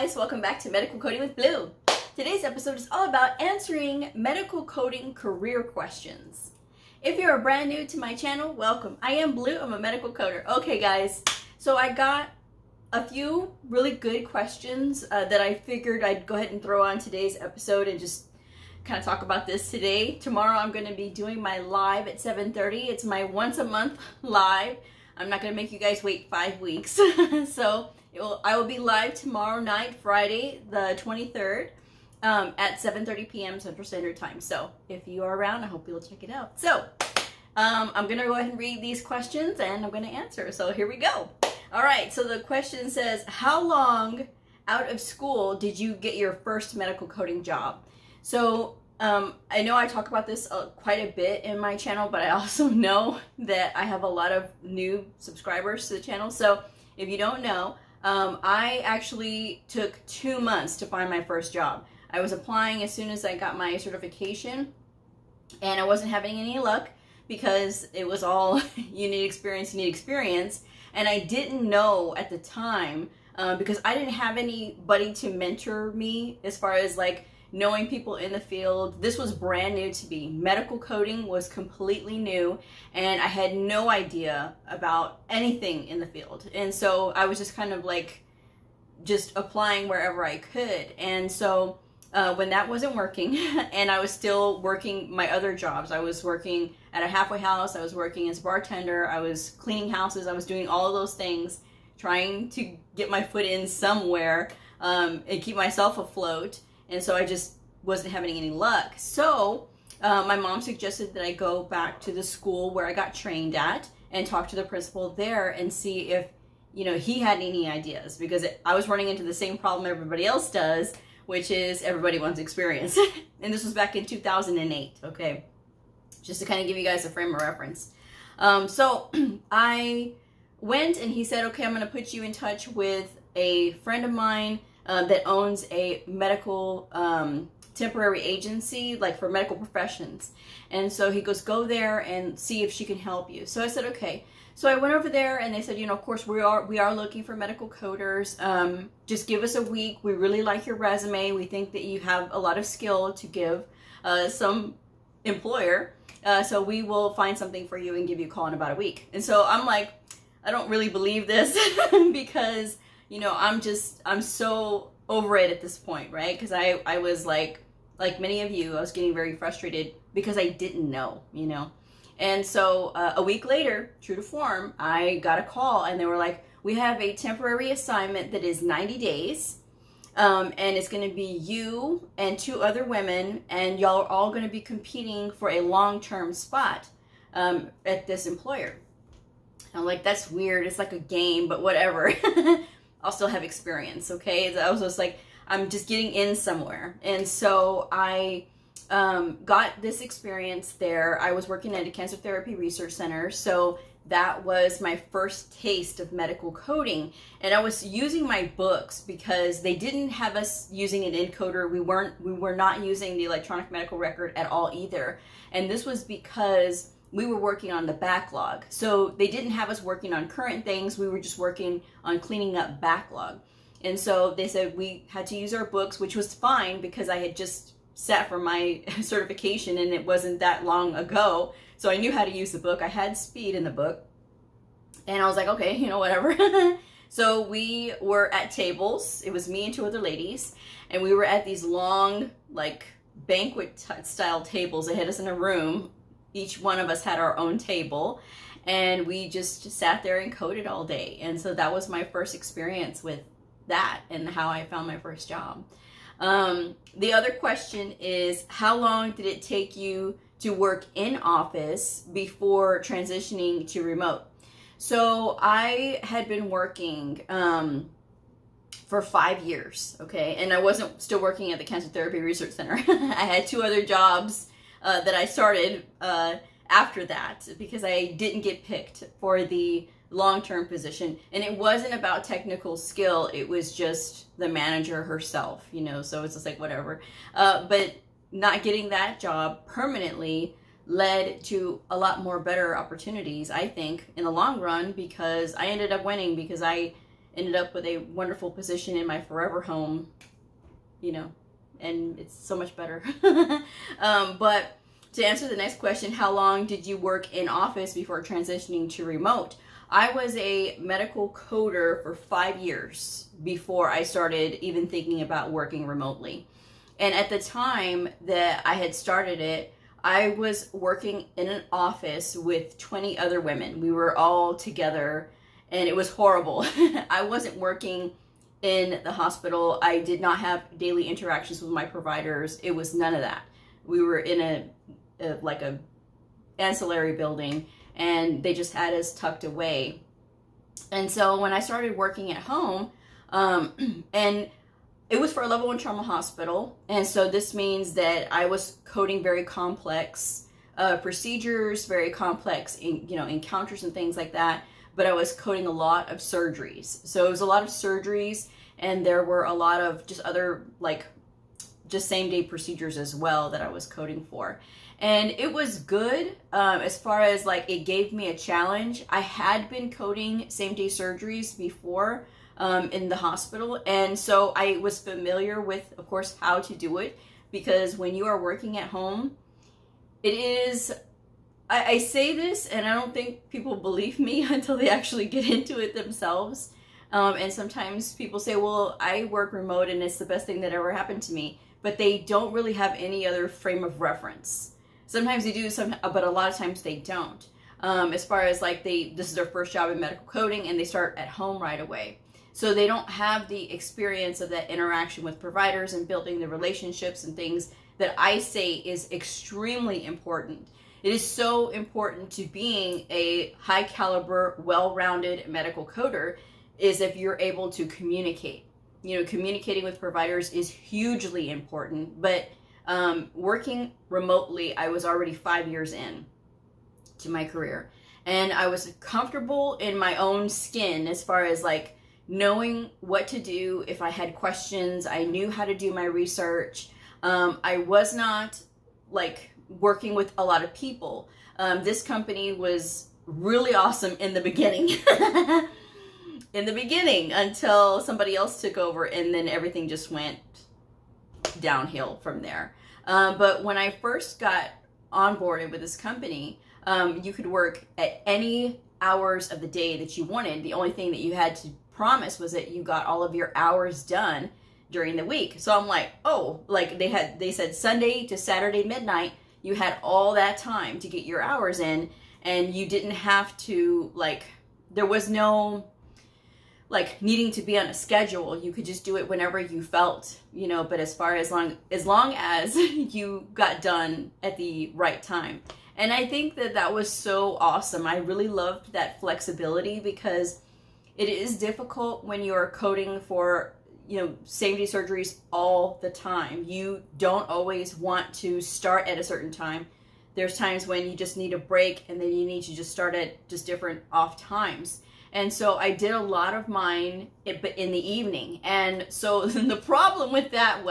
guys, welcome back to Medical Coding with Blue. Today's episode is all about answering medical coding career questions. If you're brand new to my channel, welcome. I am Blue, I'm a medical coder. Okay guys, so I got a few really good questions that I figured I'd go ahead and throw on today's episode and just kind of talk about this today. Tomorrow I'm going to be doing my live at 7:30. It's my once a month live. I'm not going to make you guys wait 5 weeks. So I will be live tomorrow night, Friday the 23rd, at 7:30 p.m. Central Standard Time. So if you are around, I hope you'll check it out. So I'm going to go ahead and read these questions and I'm going to answer. So here we go. All right. So the question says, how long out of school did you get your first medical coding job? So I know I talk about this quite a bit in my channel, but I also know that I have a lot of new subscribers to the channel. So if you don't know, I actually took 2 months to find my first job. I was applying as soon as I got my certification, and I wasn't having any luck because it was all you need experience, and I didn't know at the time because I didn't have anybody to mentor me as far as like knowing people in the field. This was brand new to me. Medical coding was completely new, and I had no idea about anything in the field. And so I was just kind of like just applying wherever I could. And so when that wasn't working and I was still working my other jobs, I was working at a halfway house, I was working as a bartender, I was cleaning houses, I was doing all of those things, trying to get my foot in somewhere and keep myself afloat. And so I just wasn't having any luck. So my mom suggested that I go back to the school where I got trained at and talk to the principal there and see if, you know, he had any ideas, because I was running into the same problem everybody else does, which is everybody wants experience. And this was back in 2008, okay? Just to kind of give you guys a frame of reference. So I went and he said, okay, I'm going to put you in touch with a friend of mine that owns a medical temporary agency, like for medical professions. And so he goes, go there and see if she can help you. So I said, okay. So I went over there and they said, you know, of course we are looking for medical coders. Just give us a week. We really like your resume. We think that you have a lot of skill to give some employer. So we will find something for you and give you a call in about a week. And so I'm like, I don't really believe this because, you know, I'm so over it at this point, right? Because I was like many of you, I was getting very frustrated because I didn't know, you know. And so a week later, true to form, I got a call and they were like, we have a temporary assignment that is 90 days. And it's going to be you and 2 other women, and y'all are all going to be competing for a long-term spot at this employer. I'm like, that's weird. It's like a game, but whatever. I'll still have experience, okay? I was just like, I'm just getting in somewhere. And so I got this experience there. I was working at a cancer therapy research center, so that was my first taste of medical coding. And I was using my books because they didn't have us using an encoder. We were not using the electronic medical record at all either. And this was because we were working on the backlog. So they didn't have us working on current things. We were just working on cleaning up backlog. And so they said we had to use our books, which was fine because I had just sat for my certification and it wasn't that long ago. So I knew how to use the book. I had speed in the book. And I was like, okay, you know, whatever. So we were at tables. It was me and 2 other ladies. And we were at these long, like, banquet style tables. They had us in a room. Each one of us had our own table, and we just sat there and coded all day. And so that was my first experience with that and how I found my first job. The other question is, how long did it take you to work in office before transitioning to remote? So I had been working for 5 years, okay? And I wasn't still working at the Cancer Therapy Research Center. I had 2 other jobs that I started after that because I didn't get picked for the long-term position. And it wasn't about technical skill. It was just the manager herself, you know, so it's just like whatever. But not getting that job permanently led to a lot more better opportunities, I think, in the long run, because I ended up winning because I ended up with a wonderful position in my forever home, you know, and it's so much better. But to answer the next question, how long did you work in office before transitioning to remote? I was a medical coder for 5 years before I started even thinking about working remotely. And at the time that I had started it, I was working in an office with 20 other women. We were all together and it was horrible. I wasn't working in the hospital. I did not have daily interactions with my providers. It was none of that. We were in like a ancillary building, and they just had us tucked away. And so when I started working at home, and it was for a level 1 trauma hospital, and so this means that I was coding very complex procedures, very complex encounters and things like that. But I was coding a lot of surgeries. So it was a lot of surgeries, and there were a lot of just other, like, just same-day procedures as well that I was coding for. And it was good as far as, like, it gave me a challenge. I had been coding same-day surgeries before in the hospital, and so I was familiar with, of course, how to do it, because when you are working at home, it is... I say this, and I don't think people believe me until they actually get into it themselves. And sometimes people say, well, I work remote and it's the best thing that ever happened to me. But they don't really have any other frame of reference. Sometimes they do, but a lot of times they don't. As far as like this is their first job in medical coding and they start at home right away. So they don't have the experience of that interaction with providers and building the relationships and things that I say is extremely important. It is so important to being a high caliber, well-rounded medical coder is if you're able to communicate. You know, communicating with providers is hugely important, but working remotely, I was already 5 years in to my career, and I was comfortable in my own skin as far as like knowing what to do if I had questions. I knew how to do my research. I was not like working with a lot of people. This company was really awesome in the beginning. In the beginning, until somebody else took over, and then everything just went downhill from there. But when I first got onboarded with this company, you could work at any hours of the day that you wanted. The only thing that you had to promise was that you got all of your hours done during the week. So I'm like, oh, like they said Sunday to Saturday midnight, you had all that time to get your hours in, and you didn't have to, like, there was no like needing to be on a schedule. You could just do it whenever you felt, you know, but as long as you got done at the right time. And I think that that was so awesome. I really loved that flexibility, because it is difficult when you're coding for, you know, same-day surgeries all the time. You don't always want to start at a certain time. There's times when you just need a break, and then you need to just start at just different off times. And so I did a lot of mine but in the evening. And so the problem with that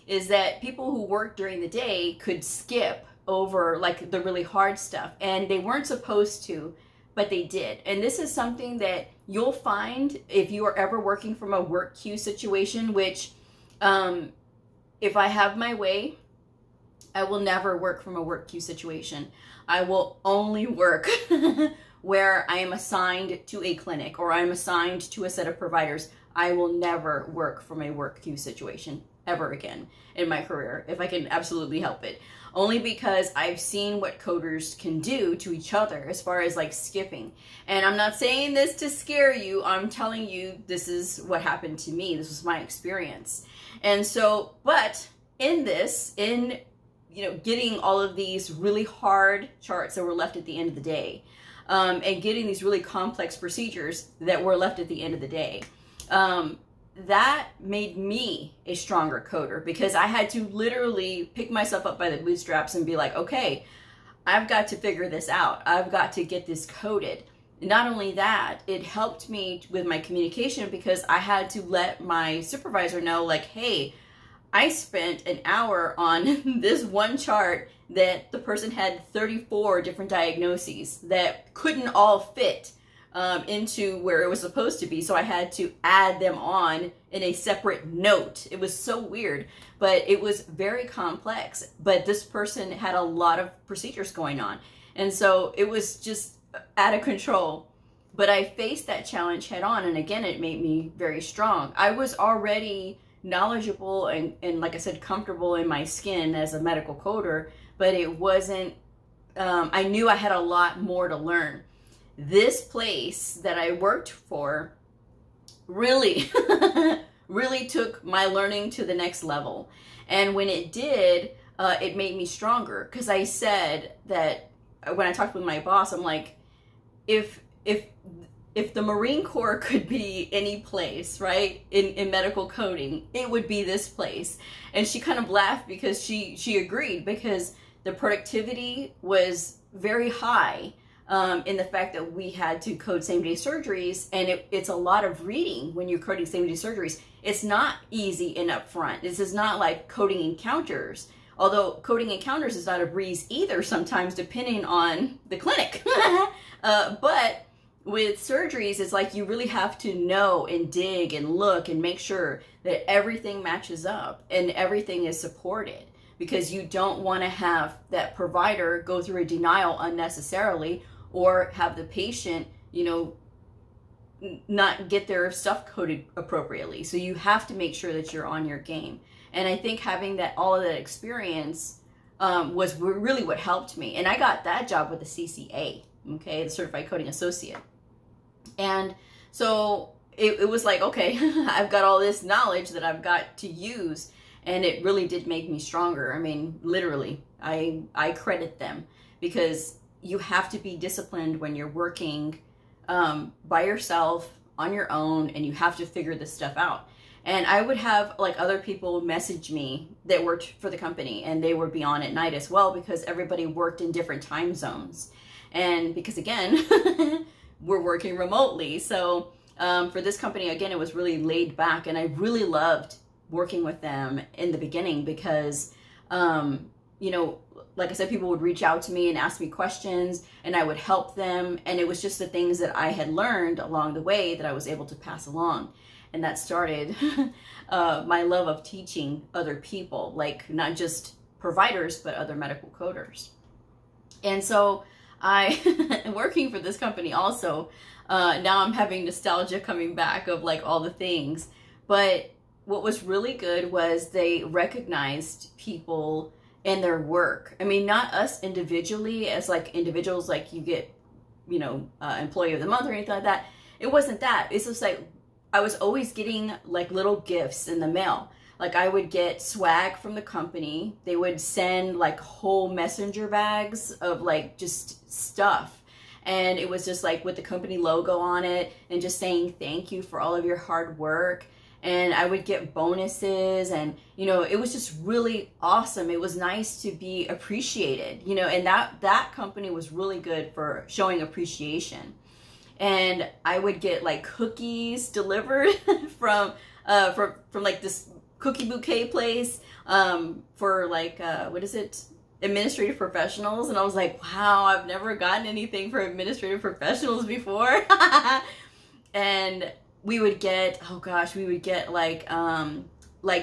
is that people who work during the day could skip over like the really hard stuff, and they weren't supposed to, but they did. And this is something that you'll find if you are ever working from a work queue situation, which if I have my way, I will never work from a work queue situation. I will only work where I am assigned to a clinic or I'm assigned to a set of providers. I will never work from a work queue situation ever again in my career, if I can absolutely help it. Only because I've seen what coders can do to each other as far as like skipping. And I'm not saying this to scare you. I'm telling you this is what happened to me. This was my experience. And so, but in you know, getting all of these really hard charts that were left at the end of the day, and getting these really complex procedures that were left at the end of the day, that made me a stronger coder, because I had to literally pick myself up by the bootstraps and be like, okay, I've got to figure this out. I've got to get this coded. Not only that, it helped me with my communication, because I had to let my supervisor know, like, hey, I spent an hour on this one chart that the person had 34 different diagnoses that couldn't all fit into where it was supposed to be. So I had to add them on in a separate note. It was so weird, but it was very complex. But this person had a lot of procedures going on. And so it was just out of control. But I faced that challenge head on. And again, it made me very strong. I was already knowledgeable and like I said, comfortable in my skin as a medical coder, but it wasn't, I knew I had a lot more to learn. This place that I worked for really, really took my learning to the next level. And when it did, it made me stronger. Because I said that when I talked with my boss, I'm like, if the Marine Corps could be any place, right, in medical coding, it would be this place. And she kind of laughed because she agreed, because the productivity was very high. In the fact that we had to code same-day surgeries, and it's a lot of reading when you're coding same-day surgeries. It's not easy and upfront. This is not like coding encounters, although coding encounters is not a breeze either sometimes, depending on the clinic. But with surgeries, it's like you really have to know and dig and look and make sure that everything matches up and everything is supported, because you don't want to have that provider go through a denial unnecessarily, or have the patient, you know, not get their stuff coded appropriately. So you have to make sure that you're on your game. And I think having all of that experience was really what helped me. And I got that job with the CCA, okay, the Certified Coding Associate. And so it was like, okay, I've got all this knowledge that I've got to use. And it really did make me stronger. I mean, literally, I credit them, because you have to be disciplined when you're working by yourself on your own, and you have to figure this stuff out. And I would have like other people message me that worked for the company, and they would be on at night as well, because everybody worked in different time zones. And because again, we're working remotely. So for this company, again, it was really laid back, and I really loved working with them in the beginning, because you know, like I said, people would reach out to me and ask me questions, and I would help them. And it was just the things that I had learned along the way that I was able to pass along. And that started my love of teaching other people, like not just providers, but other medical coders. And so working for this company also, now I'm having nostalgia coming back of like all the things. But what was really good was they recognized people and their work. I mean, not us individually as like individuals, like you get, you know, employee of the month or anything like that. It wasn't that. It's just like, I was always getting like little gifts in the mail. Like I would get swag from the company. They would send like whole messenger bags of like just stuff. And it was just like with the company logo on it, and just saying thank you for all of your hard work. And I would get bonuses, and, you know, it was just really awesome. It was nice to be appreciated, you know, and that company was really good for showing appreciation. And I would get like cookies delivered from like this cookie bouquet place for like, what is it? Administrative professionals. And I was like, wow, I've never gotten anything for administrative professionals before. And we would get, oh gosh, we would get like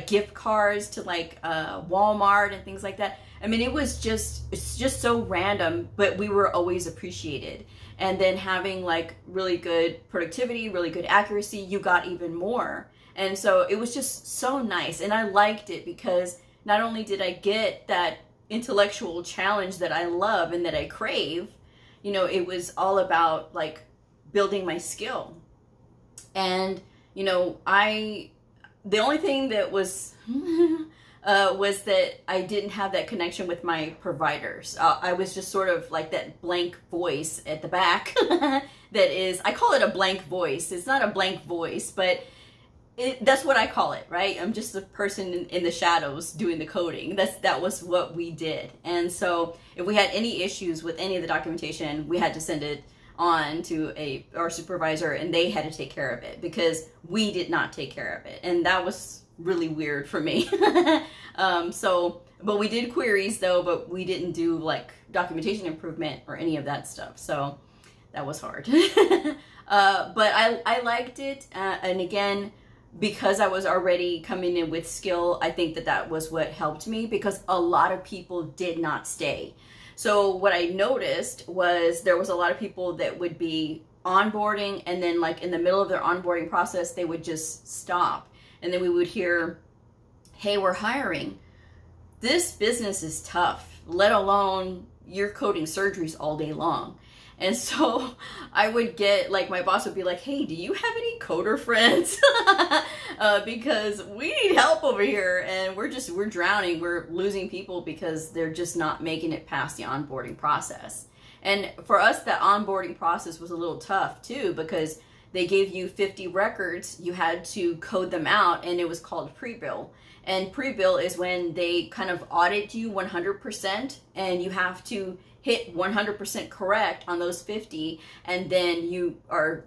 gift cards to like Walmart and things like that. I mean, it's just so random, but we were always appreciated. And then having like really good productivity, really good accuracy, you got even more. And so it was just so nice. And I liked it, because not only did I get that intellectual challenge that I love and that I crave, you know, it was all about like building my skill. And, you know, the only thing that was, was that I didn't have that connection with my providers. I was just sort of like that blank voice at the back that is, I call it a blank voice. It's not a blank voice, but that's what I call it, right? I'm just the person in the shadows doing the coding. That was what we did. And so if we had any issues with any of the documentation, we had to send it on to our supervisor, and they had to take care of it, because we did not take care of it. And that was really weird for me. But we did queries though, but we didn't do like documentation improvement or any of that stuff. So that was hard. But I liked it. And again, because I was already coming in with skill, I think that that was what helped me, because a lot of people did not stay. So what I noticed was there was a lot of people that would be onboarding, and then like in the middle of their onboarding process, they would just stop. And then we would hear, hey, we're hiring. This business is tough, let alone you're coding surgeries all day long. And so I would get, like, my boss would be like, hey, do you have any coder friends? Because we need help over here, and we're drowning. We're losing people because they're just not making it past the onboarding process. And for us, that onboarding process was a little tough too, because they gave you 50 records, you had to code them out, and it was called pre-bill. And pre-bill is when they kind of audit you 100%, and you have to hit 100% correct on those 50, and then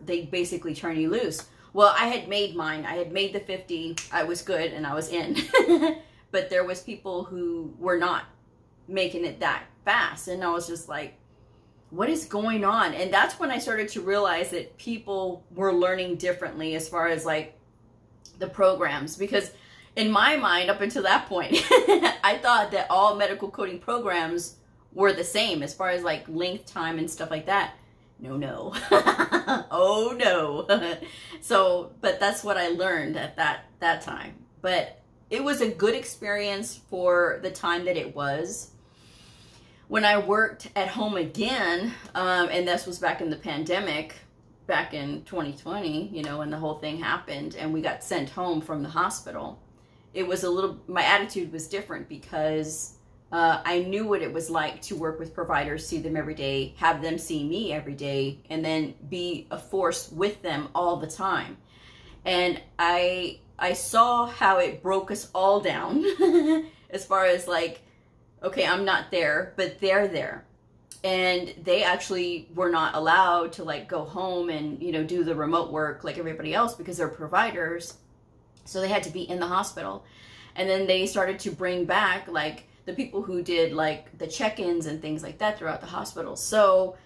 they basically turn you loose. Well, I had made mine. I had made the 50. I was good, and I was in. But there was people who were not making it that fast, and I was just like, what is going on? And that's when I started to realize that people were learning differently as far as like the programs, because in my mind, up until that point, I thought that all medical coding programs were the same as far as like length time and stuff like that. No. Oh no. So, but that's what I learned at that time. But it was a good experience for the time that it was. When I worked at home again, and this was back in the pandemic, back in 2020, you know, when the whole thing happened and we got sent home from the hospital, it was my attitude was different, because I knew what it was like to work with providers, see them every day, have them see me every day, and then be a force with them all the time. And I saw how it broke us all down as far as like, okay, I'm not there, but they're there. And they actually were not allowed to like go home and, you know, do the remote work like everybody else, because they're providers. So they had to be in the hospital. And then they started to bring back like the people who did like the check-ins and things like that throughout the hospital. So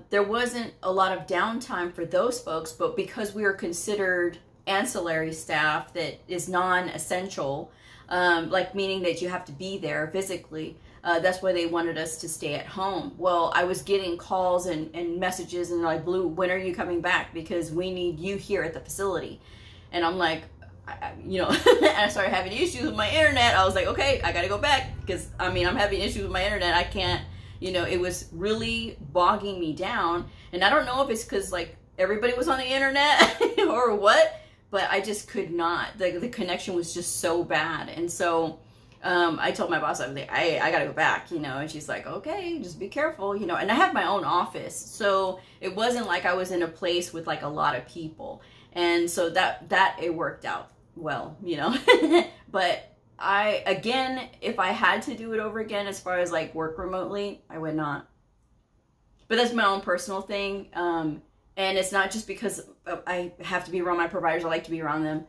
there wasn't a lot of downtime for those folks, but because we were considered ancillary staff that is non-essential, like meaning that you have to be there physically, that's why they wanted us to stay at home. Well, I was getting calls and messages and like, Blue, when are you coming back? Because we need you here at the facility. And I'm like, you know, and I started having issues with my internet. I was like, okay, I gotta go back, because I mean, I'm having issues with my internet. I can't, you know, it was really bogging me down. And I don't know if it's because like everybody was on the internet or what, but I just could not. The connection was just so bad. And so I told my boss, I was like, I gotta go back, you know, and she's like, okay, just be careful, you know. And I have my own office, so it wasn't like I was in a place with like a lot of people. And so that it worked out well, you know. But again, if I had to do it over again, as far as like work remotely, I would not. But that's my own personal thing. And it's not just because I have to be around my providers. I like to be around them.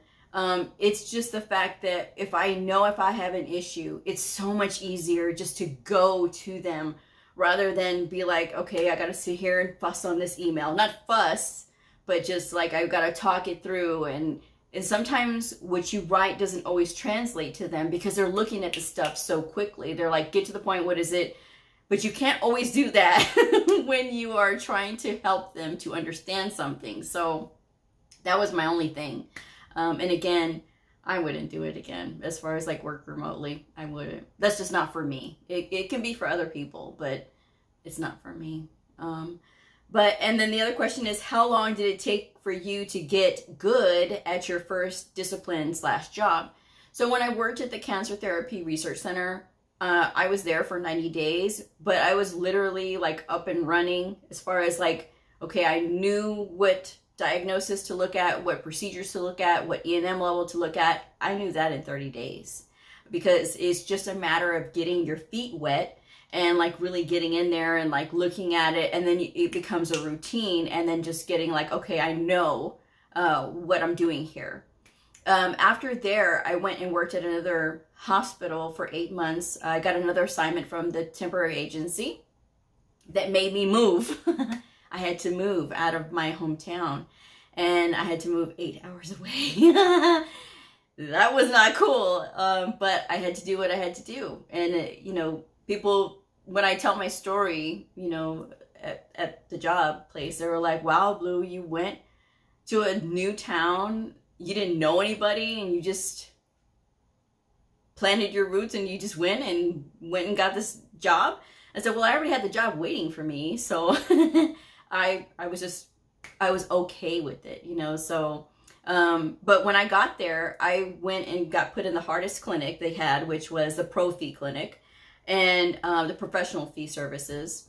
It's just the fact that if I have an issue, it's so much easier just to go to them rather than be like, okay, I got to sit here and fuss on this email. Not fuss, but just like I've got to talk it through. And sometimes what you write doesn't always translate to them, because they're looking at the stuff so quickly. They're like, get to the point, what is it? But you can't always do that when you are trying to help them to understand something. So that was my only thing. And again, I wouldn't do it again. As far as like work remotely, I wouldn't. That's just not for me. It can be for other people, but it's not for me. And then the other question is, how long did it take for you to get good at your first discipline/job? So when I worked at the Cancer Therapy Research Center, I was there for 90 days, but I was literally like up and running as far as like, okay, I knew what diagnosis to look at, what procedures to look at, what E&M level to look at. I knew that in 30 days, because it's just a matter of getting your feet wet and like really getting in there and like looking at it, and then it becomes a routine, and then just getting like, okay, I know what I'm doing here. After there, I went and worked at another hospital for 8 months. I got another assignment from the temporary agency that made me move. I had to move out of my hometown, and I had to move 8 hours away. That was not cool, but I had to do what I had to do. And, you know, people, when I tell my story, you know, at the job place, they were like, wow, Blue, you went to a new town, you didn't know anybody, and you just planted your roots and you just went and got this job. I said, well, I already had the job waiting for me, so I was okay with it, you know. So but when I got there, I went and got put in the hardest clinic they had, which was the pro fee clinic, and the professional fee services.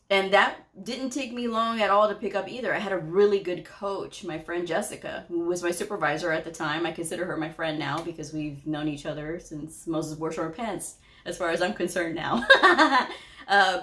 And that didn't take me long at all to pick up either. I had a really good coach, my friend Jessica, who was my supervisor at the time. I consider her my friend now because we've known each other since Moses wore short pants, as far as I'm concerned now.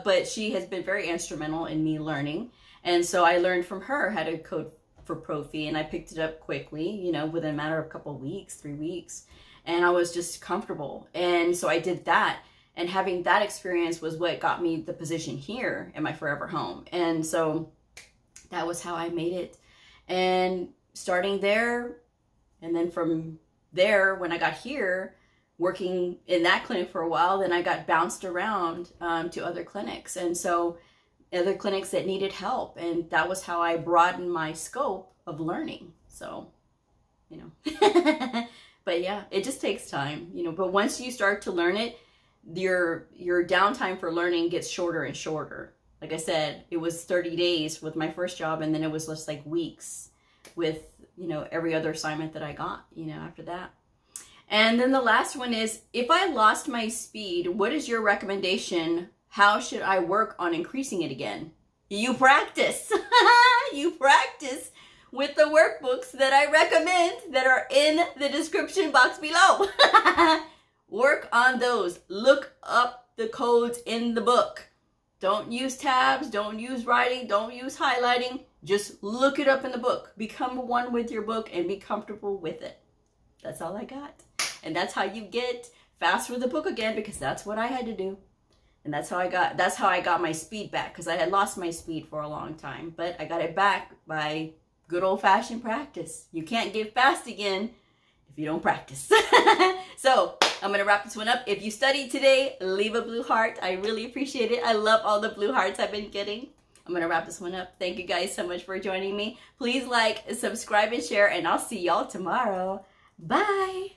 But she has been very instrumental in me learning. And so I learned from her how to code for pro fee, and I picked it up quickly, you know, within a matter of a couple of weeks, 3 weeks. And I was just comfortable. And so I did that. And having that experience was what got me the position here in my forever home. And so that was how I made it. And starting there, and then from there, when I got here, working in that clinic for a while, then I got bounced around to other clinics. And so other clinics that needed help. And that was how I broadened my scope of learning. So, you know, but yeah, it just takes time, you know, but once you start to learn it, your downtime for learning gets shorter and shorter. Like I said, it was 30 days with my first job, and then it was just like weeks with, you know, every other assignment that I got, you know, after that. And then the last one is, if I lost my speed, what is your recommendation? How should I work on increasing it again? You practice. You practice with the workbooks that I recommend that are in the description box below. Work on those. Look up the codes in the book. Don't use tabs, don't use writing, don't use highlighting. Just look it up in the book. Become one with your book and be comfortable with it. That's all I got. And that's how you get fast with the book again, because that's what I had to do. And that's how I got my speed back, because I had lost my speed for a long time. But I got it back by good old-fashioned practice. You can't get fast again if you don't practice. So I'm going to wrap this one up. If you studied today, leave a blue heart. I really appreciate it. I love all the blue hearts I've been getting. I'm going to wrap this one up. Thank you guys so much for joining me. Please like, subscribe, and share, and I'll see y'all tomorrow. Bye.